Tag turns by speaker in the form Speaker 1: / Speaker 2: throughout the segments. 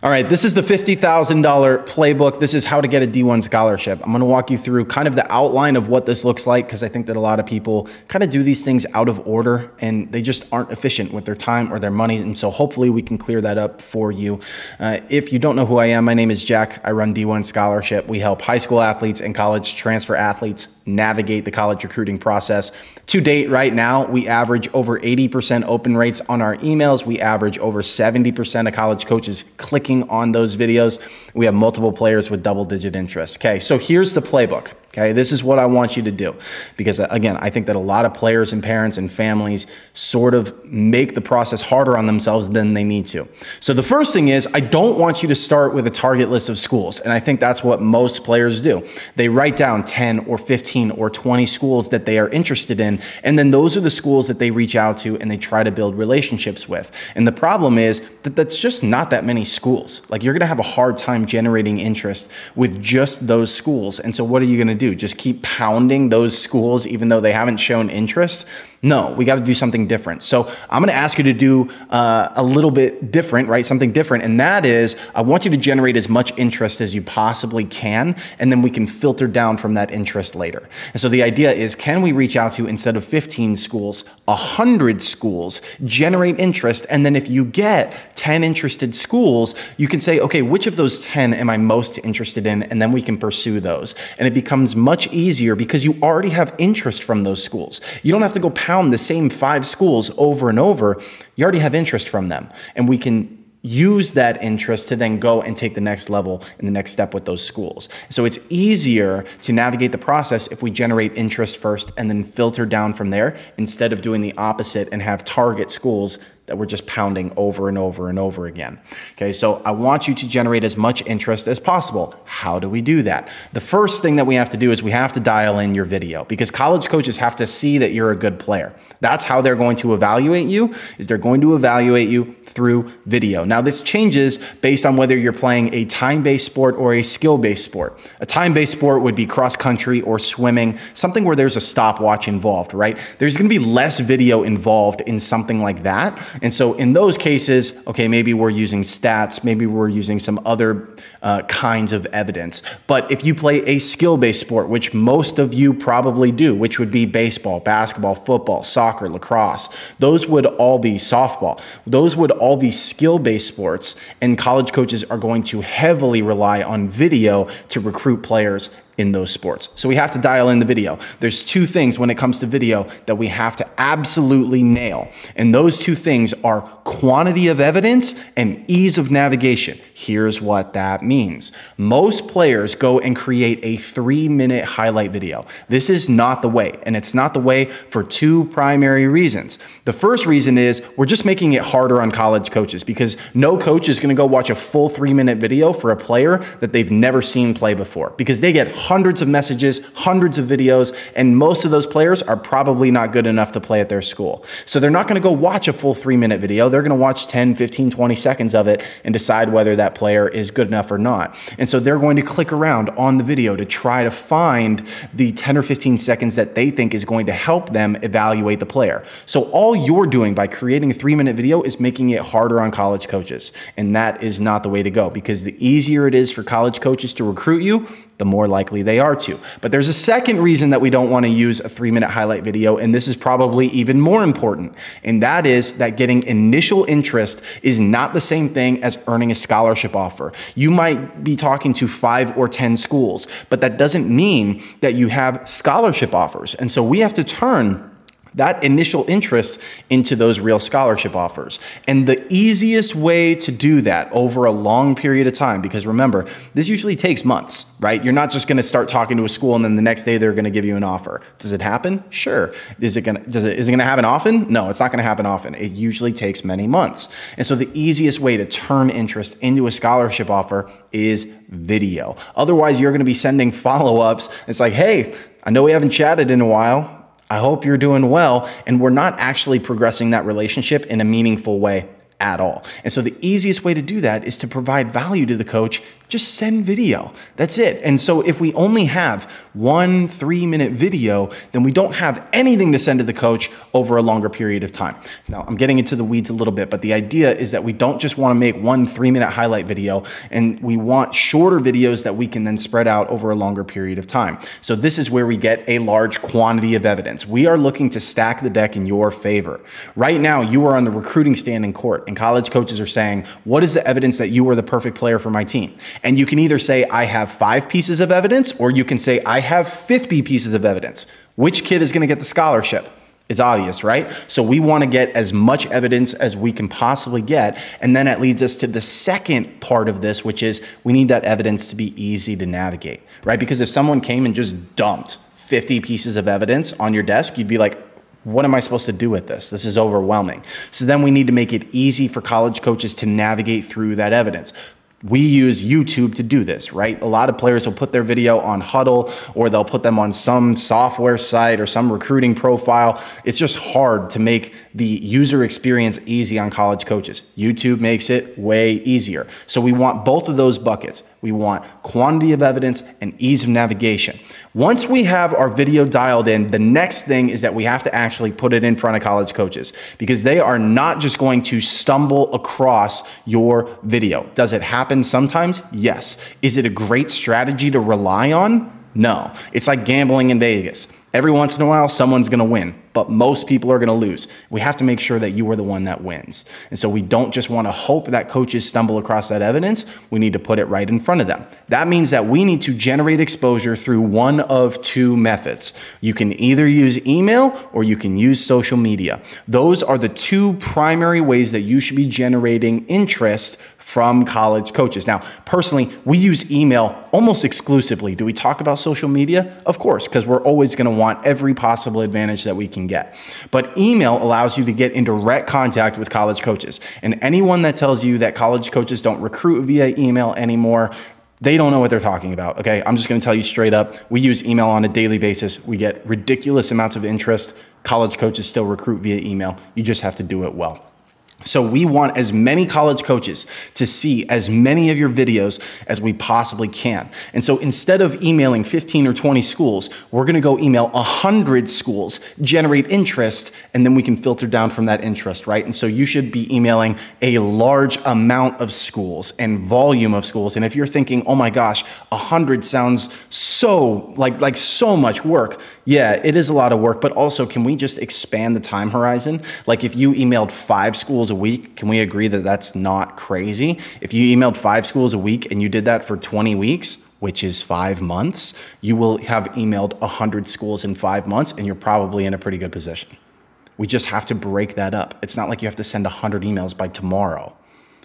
Speaker 1: All right, this is the $50,000 playbook. This is how to get a D1 scholarship. I'm gonna walk you through kind of the outline of what this looks like, because I think that a lot of people kind of do these things out of order and they just aren't efficient with their time or their money. And so hopefully we can clear that up for you. If you don't know who I am, my name is Jack. I run D1 Scholarship. We help high school athletes and college transfer athletes navigate the college recruiting process. To date, right now, we average over 80% open rates on our emails. We average over 70% of college coaches clicking on those videos. We have multiple players with double-digit interest. Okay, so here's the playbook. Okay, this is what I want you to do, because again, I think that a lot of players and parents and families sort of make the process harder on themselves than they need to. So the first thing is, I don't want you to start with a target list of schools. And I think that's what most players do. They write down 10 or 15 or 20 schools that they are interested in. And then those are the schools that they reach out to and they try to build relationships with. And the problem is that that's just not that many schools. Like, you're going to have a hard time generating interest with just those schools. And so what are you going to do? Just keep pounding those schools even though they haven't shown interest? No, we got to do something different. So I'm going to ask you to do a little bit different, right? Something different. And that is, I want you to generate as much interest as you possibly can, and then we can filter down from that interest later. And so the idea is, can we reach out to, instead of 15 schools, 100 schools, generate interest, and then if you get 10 interested schools, you can say, okay, which of those 10 am I most interested in? And then we can pursue those. And it becomes much easier because you already have interest from those schools. You don't have to go pound the same 5 schools over and over. You already have interest from them. And we can use that interest to then go and take the next level and the next step with those schools. So it's easier to navigate the process if we generate interest first and then filter down from there, instead of doing the opposite and have target schools that we're just pounding over and over and over again. Okay, so I want you to generate as much interest as possible. How do we do that? The first thing that we have to do is we have to dial in your video, because college coaches have to see that you're a good player. That's how they're going to evaluate you, is they're going to evaluate you through video. Now, this changes based on whether you're playing a time-based sport or a skill-based sport. A time-based sport would be cross country or swimming, something where there's a stopwatch involved, right? There's gonna be less video involved in something like that. And so in those cases, okay, maybe we're using stats, maybe we're using some other kinds of evidence. But if you play a skill-based sport, which most of you probably do, which would be baseball, basketball, football, soccer, lacrosse, those would all be softball. Those would all be skill-based sports, and college coaches are going to heavily rely on video to recruit players in those sports. So we have to dial in the video. There's 2 things when it comes to video that we have to absolutely nail. And those 2 things are quantity of evidence and ease of navigation. Here's what that means. Most players go and create a 3-minute highlight video. This is not the way, and it's not the way for 2 primary reasons. The first reason is we're just making it harder on college coaches, because no coach is gonna go watch a full 3-minute video for a player that they've never seen play before, because they get hundreds of messages, hundreds of videos, and most of those players are probably not good enough to play at their school. So they're not gonna go watch a full 3-minute video. They're gonna watch 10, 15, 20 seconds of it and decide whether that player is good enough or not. And so they're going to click around on the video to try to find the 10 or 15 seconds that they think is going to help them evaluate the player. So all you're doing by creating a 3-minute video is making it harder on college coaches. And that is not the way to go, because the easier it is for college coaches to recruit you, the more likely they are to. But there's a second reason that we don't want to use a 3-minute highlight video, and this is probably even more important, and that is that getting initial interest is not the same thing as earning a scholarship offer. You might be talking to 5 or 10 schools, but that doesn't mean that you have scholarship offers. And so we have to turn that initial interest into those real scholarship offers. And the easiest way to do that over a long period of time, because remember, this usually takes months, right? You're not just gonna start talking to a school and then the next day they're gonna give you an offer. Does it happen? Sure. Is it gonna happen often? No, it's not gonna happen often. It usually takes many months. And so the easiest way to turn interest into a scholarship offer is video. Otherwise, you're gonna be sending follow-ups. It's like, hey, I know we haven't chatted in a while. I hope you're doing well. And we're not actually progressing that relationship in a meaningful way at all. And so the easiest way to do that is to provide value to the coach. Just send video. That's it. And so if we only have 1 3-minute video, then we don't have anything to send to the coach over a longer period of time. Now, I'm getting into the weeds a little bit, but the idea is that we don't just want to make 1 3-minute highlight video, and we want shorter videos that we can then spread out over a longer period of time. So this is where we get a large quantity of evidence. We are looking to stack the deck in your favor. Right now, you are on the recruiting stand in court, and college coaches are saying, what is the evidence that you are the perfect player for my team? And you can either say, I have 5 pieces of evidence, or you can say, I have 50 pieces of evidence. Which kid is going to get the scholarship? It's obvious, right? So we want to get as much evidence as we can possibly get. And then that leads us to the second part of this, which is we need that evidence to be easy to navigate, right? Because if someone came and just dumped 50 pieces of evidence on your desk, you'd be like, what am I supposed to do with this? This is overwhelming. So then we need to make it easy for college coaches to navigate through that evidence. We use YouTube to do this, right? A lot of players will put their video on Huddle, or they'll put them on some software site or some recruiting profile. It's just hard to make the user experience easy on college coaches. YouTube makes it way easier. So we want both of those buckets. We want quantity of evidence and ease of navigation. Once we have our video dialed in, the next thing is that we have to actually put it in front of college coaches, because they are not just going to stumble across your video. Does it happen sometimes? Yes. Is it a great strategy to rely on? No. It's like gambling in Vegas. Every once in a while, someone's going to win, but most people are going to lose. We have to make sure that you are the one that wins. And so we don't just want to hope that coaches stumble across that evidence. We need to put it right in front of them. That means that we need to generate exposure through one of 2 methods. You can either use email or you can use social media. Those are the 2 primary ways that you should be generating interest from college coaches. Now, personally, we use email almost exclusively. Do we talk about social media? Of course, because we're always going to want every possible advantage that we can get. But email allows you to get in direct contact with college coaches. And anyone that tells you that college coaches don't recruit via email anymore, they don't know what they're talking about, okay? I'm just going to tell you straight up, we use email on a daily basis. We get ridiculous amounts of interest. College coaches still recruit via email. You just have to do it well. So we want as many college coaches to see as many of your videos as we possibly can. And so instead of emailing 15 or 20 schools, we're going to go email 100 schools, generate interest, and then we can filter down from that interest, right? And so you should be emailing a large amount of schools and volume of schools. And if you're thinking, oh my gosh, 100 sounds so like so much work. Yeah, it is a lot of work, but also can we just expand the time horizon? Like if you emailed 5 schools a week, can we agree that that's not crazy? If you emailed 5 schools a week and you did that for 20 weeks, which is 5 months, you will have emailed 100 schools in 5 months, and you're probably in a pretty good position. We just have to break that up. It's not like you have to send 100 emails by tomorrow.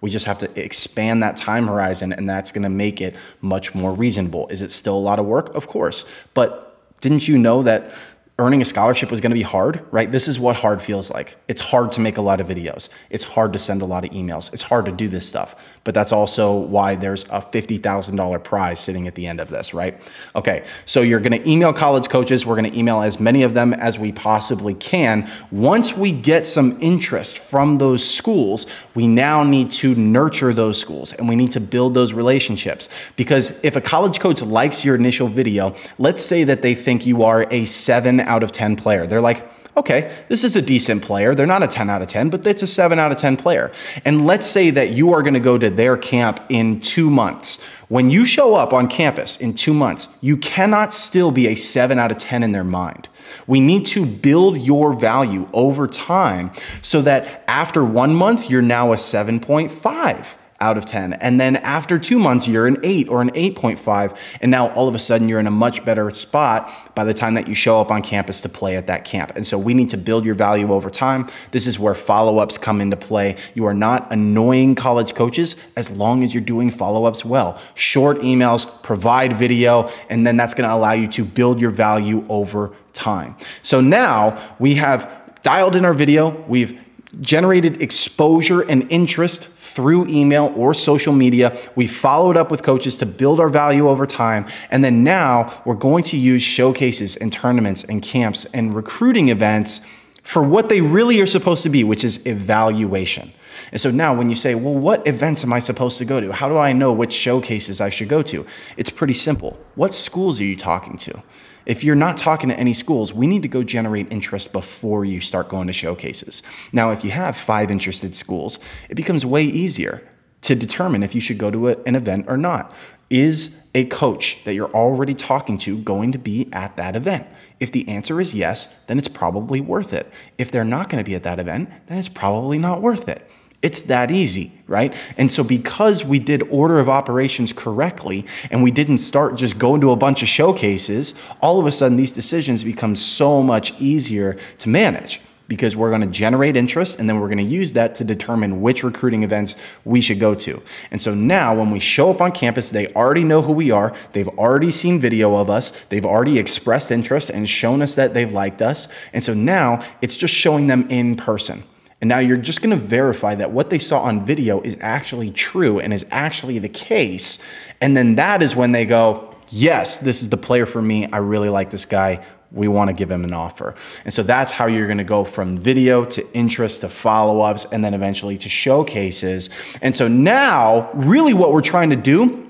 Speaker 1: We just have to expand that time horizon, and that's going to make it much more reasonable. Is it still a lot of work? Of course. But didn't you know that earning a scholarship was going to be hard, right? This is what hard feels like. It's hard to make a lot of videos. It's hard to send a lot of emails. It's hard to do this stuff. But that's also why there's a $50,000 prize sitting at the end of this, right? Okay, so you're going to email college coaches. We're going to email as many of them as we possibly can. Once we get some interest from those schools, we now need to nurture those schools, and we need to build those relationships. Because if a college coach likes your initial video, let's say that they think you are a 7 out of 10 player. They're like, okay, this is a decent player. They're not a 10 out of 10, but it's a 7 out of 10 player. And let's say that you are going to go to their camp in 2 months. When you show up on campus in 2 months, you cannot still be a 7 out of 10 in their mind. We need to build your value over time so that after 1 month, you're now a 7.5 out of 10. And then after 2 months, you're an 8 or an 8.5. And now all of a sudden you're in a much better spot by the time that you show up on campus to play at that camp. And so we need to build your value over time. This is where follow-ups come into play. You are not annoying college coaches as long as you're doing follow-ups well. Short emails, provide video, and then that's going to allow you to build your value over time. So now we have dialed in our video. We've generated exposure and interest through email or social media. We followed up with coaches to build our value over time. And then now we're going to use showcases and tournaments and camps and recruiting events for what they really are supposed to be, which is evaluation. And so now when you say, well, what events am I supposed to go to? How do I know which showcases I should go to? It's pretty simple. What schools are you talking to? If you're not talking to any schools, we need to go generate interest before you start going to showcases. Now, if you have 5 interested schools, it becomes way easier to determine if you should go to an event or not. Is a coach that you're already talking to going to be at that event? If the answer is yes, then it's probably worth it. If they're not going to be at that event, then it's probably not worth it. It's that easy, right? And so because we did order of operations correctly and we didn't start just going to a bunch of showcases, all of a sudden these decisions become so much easier to manage because we're going to generate interest and then we're going to use that to determine which recruiting events we should go to. And so now when we show up on campus, they already know who we are. They've already seen video of us. They've already expressed interest and shown us that they've liked us. And so now it's just showing them in person. And now you're just going to verify that what they saw on video is actually true and is actually the case. And then that is when they go, yes, this is the player for me. I really like this guy. We want to give him an offer. And so that's how you're going to go from video to interest to follow-ups and then eventually to showcases. And so now really what we're trying to do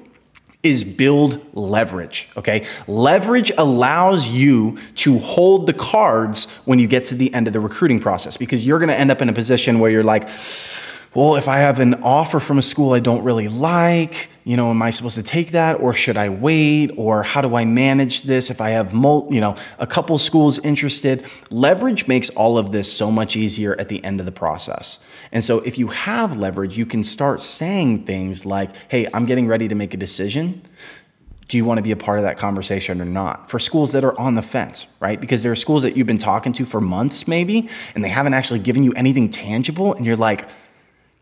Speaker 1: is build leverage, okay? Leverage allows you to hold the cards when you get to the end of the recruiting process because you're gonna end up in a position where you're like, well, if I have an offer from a school I don't really like, am I supposed to take that or should I wait? Or how do I manage this if I have a couple schools interested? Leverage makes all of this so much easier at the end of the process. And so if you have leverage, you can start saying things like, hey, I'm getting ready to make a decision. Do you want to be a part of that conversation or not? For schools that are on the fence, right? Because there are schools that you've been talking to for months maybe, and they haven't actually given you anything tangible. And you're like,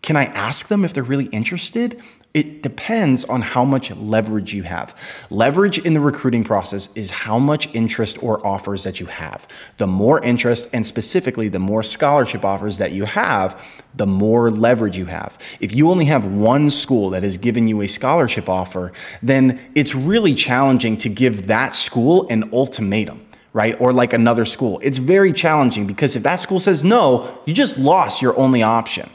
Speaker 1: can I ask them if they're really interested? It depends on how much leverage you have. Leverage in the recruiting process is how much interest or offers that you have. The more interest and specifically the more scholarship offers that you have, the more leverage you have. If you only have one school that has given you a scholarship offer, then it's really challenging to give that school an ultimatum, right? Or like another school. It's very challenging because if that school says no, you just lost your only option.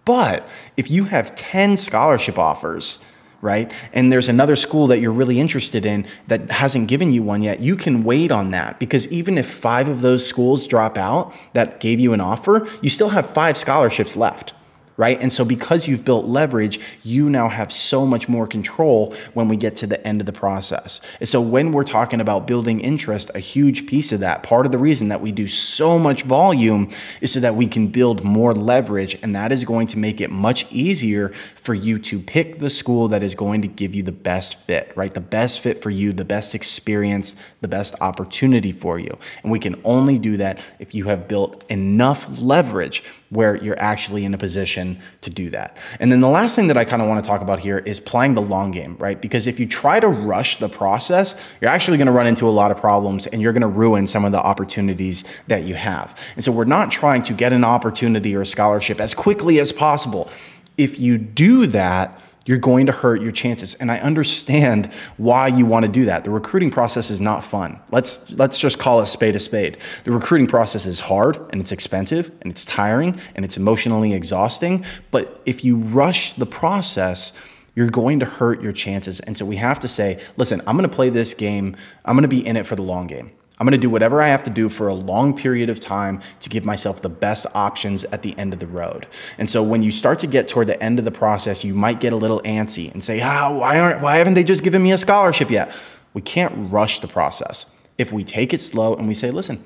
Speaker 1: But if you have 10 scholarship offers, right, and there's another school that you're really interested in that hasn't given you one yet, you can wait on that because even if 5 of those schools drop out that gave you an offer, you still have 5 scholarships left, right? And so because you've built leverage, you now have so much more control when we get to the end of the process. And so when we're talking about building interest, a huge piece of that, part of the reason that we do so much volume is so that we can build more leverage. And that is going to make it much easier for you to pick the school that is going to give you the best fit, right? The best fit for you, the best experience, the best opportunity for you. And we can only do that if you have built enough leverage where you're actually in a position to do that. And then the last thing that I kind of want to talk about here is playing the long game, right? Because if you try to rush the process, you're actually going to run into a lot of problems and you're going to ruin some of the opportunities that you have. And so we're not trying to get an opportunity or a scholarship as quickly as possible. If you do that, you're going to hurt your chances. And I understand why you want to do that. The recruiting process is not fun. Let's just call a spade a spade. The recruiting process is hard and it's expensive and it's tiring and it's emotionally exhausting. But if you rush the process, you're going to hurt your chances. And so we have to say, listen, I'm going to play this game. I'm going to be in it for the long game. I'm going to do whatever I have to do for a long period of time to give myself the best options at the end of the road. And so when you start to get toward the end of the process, you might get a little antsy and say, why haven't they just given me a scholarship yet? We can't rush the process. If we take it slow and we say, listen,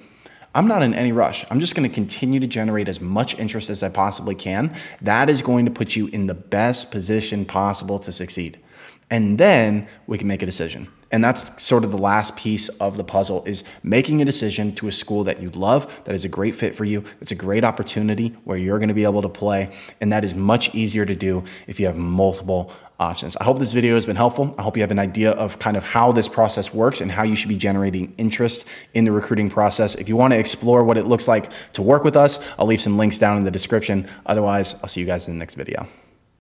Speaker 1: I'm not in any rush. I'm just going to continue to generate as much interest as I possibly can. That is going to put you in the best position possible to succeed. And then we can make a decision. And that's sort of the last piece of the puzzle, is making a decision to a school that you love, that is a great fit for you. It's a great opportunity where you're going to be able to play. And that is much easier to do if you have multiple options. I hope this video has been helpful. I hope you have an idea of kind of how this process works and how you should be generating interest in the recruiting process. If you want to explore what it looks like to work with us, I'll leave some links down in the description. Otherwise, I'll see you guys in the next video.